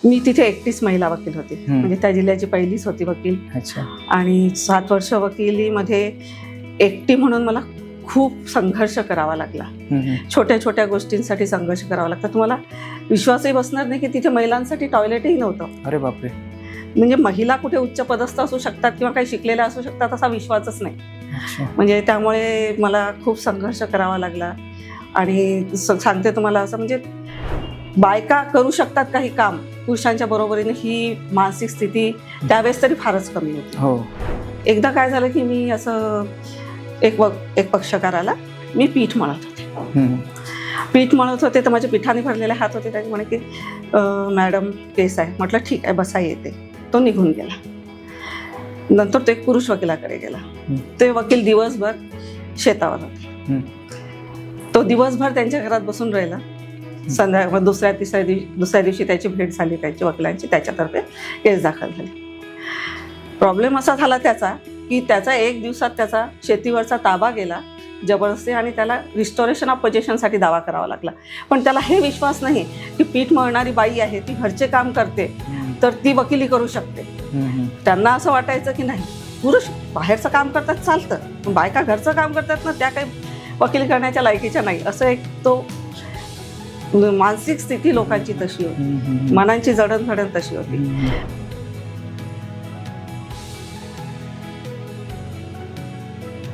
मी तिथे एकटीच महिला वकील होती, म्हणजे त्या जिल्ह्याची पहिलीच होती वकील. आणि 7 वर्ष वकिलीमध्ये एकटी म्हणून मला खूप संघर्ष करावा लागला. छोट्या छोट्या गोष्टींसाठी संघर्ष करावा लागला. तुम्हाला विश्वासही बसणार नाही की तिथे महिलांसाठी टॉयलेटही नव्हतं. अरे बापरे. म्हणजे महिला कुठे उच्च पदस्थ असू शकतात किंवा काही शिकलेल्या असू शकतात असा विश्वासच नाही. म्हणजे त्यामुळे मला खूप संघर्ष करावा लागला. आणि सांगते तुम्हाला असं, म्हणजे बायका करू शकतात काही काम पुरुषांच्या बरोबरीने, ही मानसिक स्थिती त्यावेळेस तरी फारच कमी होती. हो. एकदा काय झालं की मी असं एक पक्षकाराला मी पीठ मळत होते. पीठ मळत होते तर माझ्या पिठाने भरलेले हात होते. त्याने म्हणे की मॅडम केस आहे. म्हटलं ठीक आहे, बसा येते. तो निघून गेला. नंतर तो एक पुरुष वकिलाकडे गेला. ते वकील दिवसभर शेतावर होते. तो दिवसभर त्यांच्या घरात बसून राहिला. संध्याकाळ दुसऱ्या दिवशी त्याची भेट झाली त्यांची वकिलांची. त्याच्यातर्फे केस दाखल झाली. प्रॉब्लेम असा झाला त्याचा की त्याचा 1 दिवसात त्याचा शेतीवरचा ताबा गेला जबरदस्ती, आणि त्याला रिस्टोरेशन ऑफ पोझिशनसाठी दावा करावा लागला. पण त्याला हे विश्वास नाही की पीठ मळणारी बाई आहे, ती घरचे काम करते तर ती वकिली करू शकते. त्यांना असं वाटायचं की नाही, पुरुष बाहेरचं काम करतात चालतं, पण बायका घरचं काम करतात ना, त्या काही वकिली करण्याच्या लायकीच्या नाही. असं एक तो मानसिक स्थिती लोकांची तशी होती, मनांची जडणघडण तशी होती.